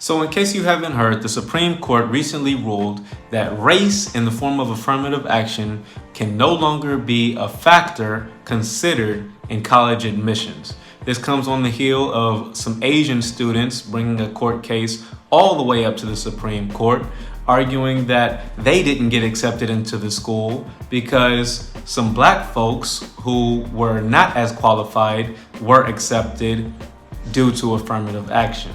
So in case you haven't heard, the Supreme Court recently ruled that race in the form of affirmative action can no longer be a factor considered in college admissions. This comes on the heel of some Asian students bringing a court case all the way up to the Supreme Court, arguing that they didn't get accepted into the school because some black folks who were not as qualified were accepted due to affirmative action.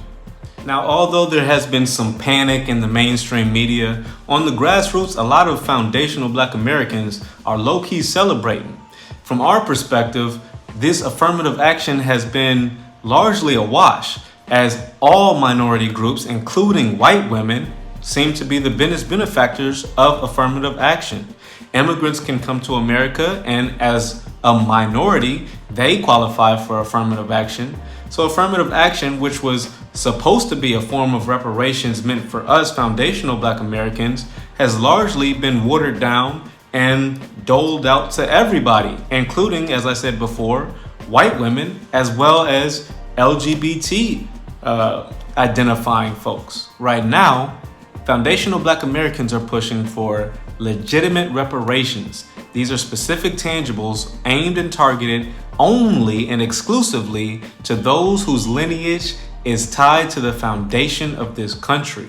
Now, although there has been some panic in the mainstream media, on the grassroots, a lot of foundational Black Americans are low-key celebrating. From our perspective, this affirmative action has been largely a wash, as all minority groups, including white women, seem to be the biggest benefactors of affirmative action. Immigrants can come to America, and as a minority, they qualify for affirmative action. So affirmative action, which was supposed to be a form of reparations meant for us foundational Black Americans, has largely been watered down and doled out to everybody, including, as I said before, white women, as well as LGBT identifying folks. Right now, foundational Black Americans are pushing for legitimate reparations. These are specific tangibles aimed and targeted only and exclusively to those whose lineage is tied to the foundation of this country.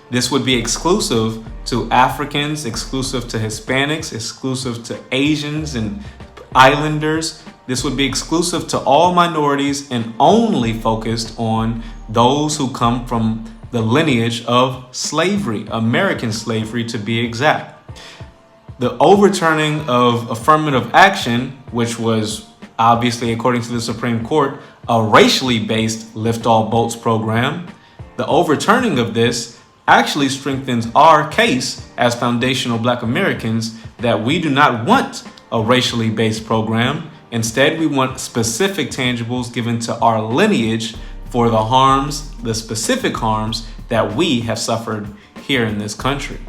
This would be exclusive to Africans, exclusive to Hispanics, exclusive to Asians and Islanders. This would be exclusive to all minorities and only focused on those who come from the lineage of slavery, American slavery to be exact. The overturning of affirmative action, which was obviously, according to the Supreme Court, a racially based Lift All Boats program, the overturning of this actually strengthens our case as foundational Black Americans that we do not want a racially based program. Instead, we want specific tangibles given to our lineage for the harms, the specific harms that we have suffered here in this country.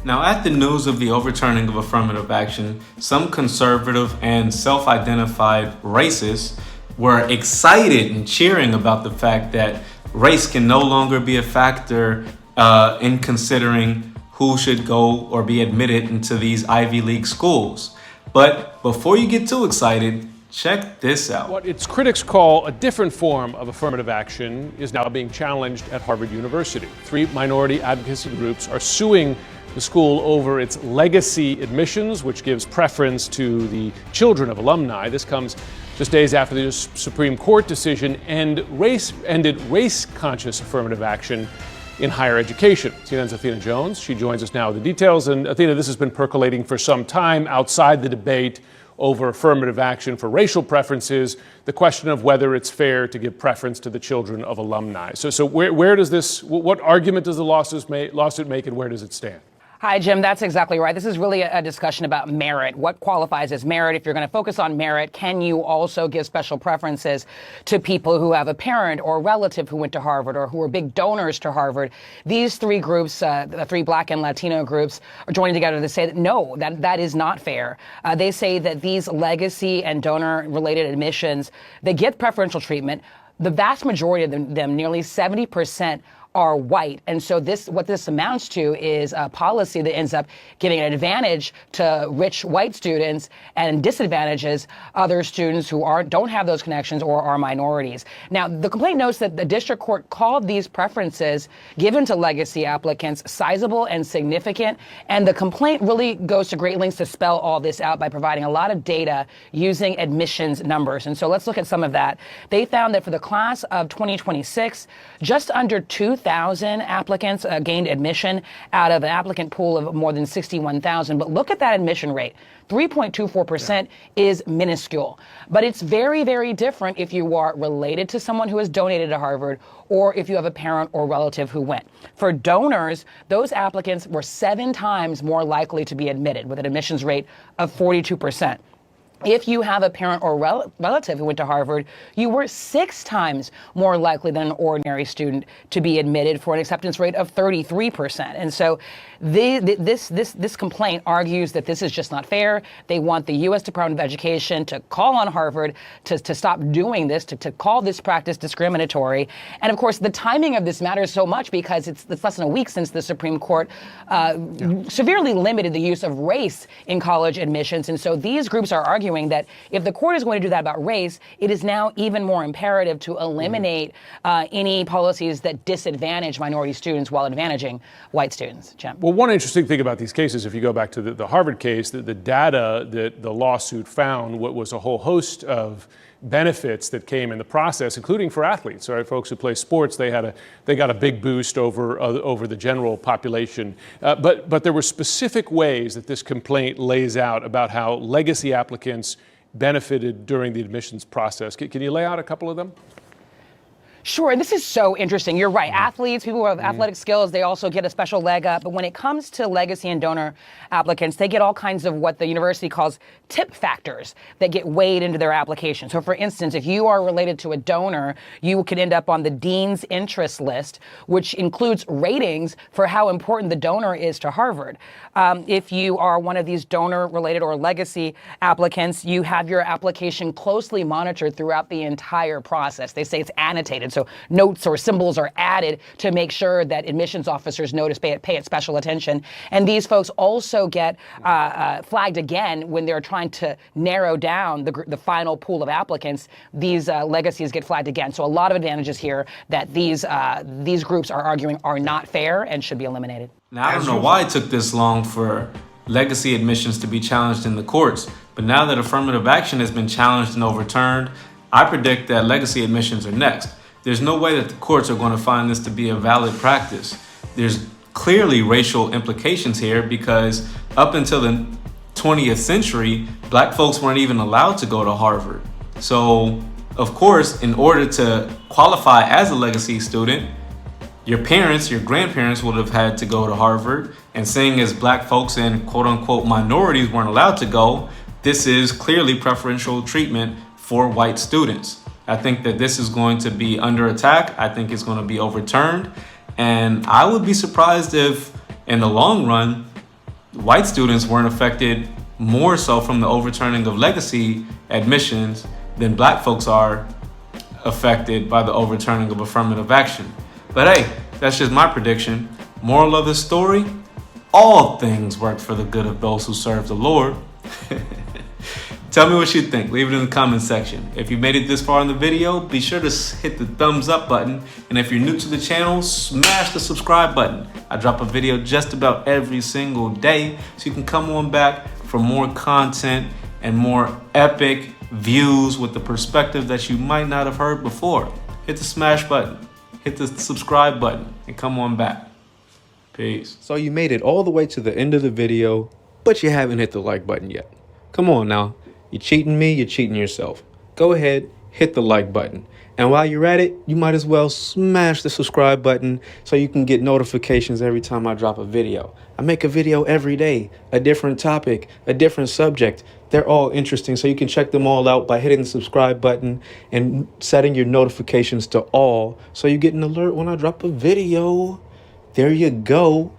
Now, at the news of the overturning of affirmative action, some conservative and self-identified racists were excited and cheering about the fact that race can no longer be a factor in considering who should go or be admitted into these Ivy League schools. But before you get too excited, check this out. What its critics call a different form of affirmative action is now being challenged at Harvard University. 3 minority advocacy groups are suing the school over its legacy admissions, which gives preference to the children of alumni. This comes just days after the Supreme Court decision ended race-conscious affirmative action in higher education. CNN's Athena Jones, she joins us now with the details. And Athena, this has been percolating for some time outside the debate over affirmative action for racial preferences, the question of whether it's fair to give preference to the children of alumni. So where does this, what argument does the lawsuit make, and where does it stand? Hi, Jim. That's exactly right. This is really a discussion about merit. What qualifies as merit? If you're going to focus on merit, can you also give special preferences to people who have a parent or relative who went to Harvard or who are big donors to Harvard? These 3 groups, the 3 Black and Latino groups, are joining together to say that no, that is not fair. They say that these legacy and donor-related admissions, they get preferential treatment. The vast majority of them, nearly 70%, are white. And so what this amounts to is a policy that ends up giving an advantage to rich white students and disadvantages other students who don't have those connections or are minorities. Now, the complaint notes that the district court called these preferences given to legacy applicants sizable and significant. And the complaint really goes to great lengths to spell all this out by providing a lot of data using admissions numbers. And so let's look at some of that. They found that for the class of 2026, just under 2,000 applicants gained admission out of an applicant pool of more than 61,000. But look at that admission rate. 3.24% is minuscule. But it's very, very different if you are related to someone who has donated to Harvard or if you have a parent or relative who went. For donors, those applicants were 7 times more likely to be admitted with an admissions rate of 42%. if you have a parent or relative who went to Harvard, you were 6 times more likely than an ordinary student to be admitted, for an acceptance rate of 33%. And so this complaint argues that this is just not fair. They want the U.S. Department of Education to call on Harvard to stop doing this, to call this practice discriminatory. And of course, the timing of this matters so much because it's less than a week since the Supreme Court severely limited the use of race in college admissions. And so these groups are arguing that if the court is going to do that about race, it is now even more imperative to eliminate any policies that disadvantage minority students while advantaging white students. Jim. Well, one interesting thing about these cases, if you go back to the Harvard case, the data that the lawsuit found was a whole host of benefits that came in the process, including for athletes. Right, folks who play sports, they got a big boost over the general population. But there were specific ways that this complaint lays out about how legacy applicants benefited during the admissions process. Can you lay out a couple of them? Sure, and this is so interesting. You're right. Athletes, people who have athletic skills, they also get a special leg up. But when it comes to legacy and donor applicants, they get all kinds of what the university calls tip factors that get weighed into their application. So for instance, if you are related to a donor, you could end up on the dean's interest list, which includes ratings for how important the donor is to Harvard. If you are one of these donor-related or legacy applicants, you have your application closely monitored throughout the entire process. They say it's annotated. So notes or symbols are added to make sure that admissions officers notice, pay it special attention. And these folks also get flagged again when they're trying to narrow down the final pool of applicants. These legacies get flagged again. So a lot of advantages here that these groups are arguing are not fair and should be eliminated. Now, I don't know why it took this long for legacy admissions to be challenged in the courts, but now that affirmative action has been challenged and overturned, I predict that legacy admissions are next. There's no way that the courts are going to find this to be a valid practice. There's clearly racial implications here because up until the 20th century, black folks weren't even allowed to go to Harvard. So, of course, in order to qualify as a legacy student, your parents, your grandparents would have had to go to Harvard, and seeing as black folks and quote-unquote minorities weren't allowed to go, this is clearly preferential treatment for white students. I think that this is going to be under attack. I think it's going to be overturned. And I would be surprised if, in the long run, white students weren't affected more so from the overturning of legacy admissions than black folks are affected by the overturning of affirmative action. But hey, that's just my prediction. Moral of the story, all things work for the good of those who serve the Lord. Tell me what you think. Leave it in the comment section. If you made it this far in the video, be sure to hit the thumbs up button. And if you're new to the channel, smash the subscribe button. I drop a video just about every single day, so you can come on back for more content and more epic views with the perspective that you might not have heard before. Hit the smash button, hit the subscribe button, and come on back. Peace. So you made it all the way to the end of the video, but you haven't hit the like button yet. Come on now. You're cheating me, you're cheating yourself. Go ahead, hit the like button. And while you're at it, you might as well smash the subscribe button so you can get notifications every time I drop a video. I make a video every day, a different topic, a different subject. They're all interesting, so you can check them all out by hitting the subscribe button and setting your notifications to all so you get an alert when I drop a video. There you go.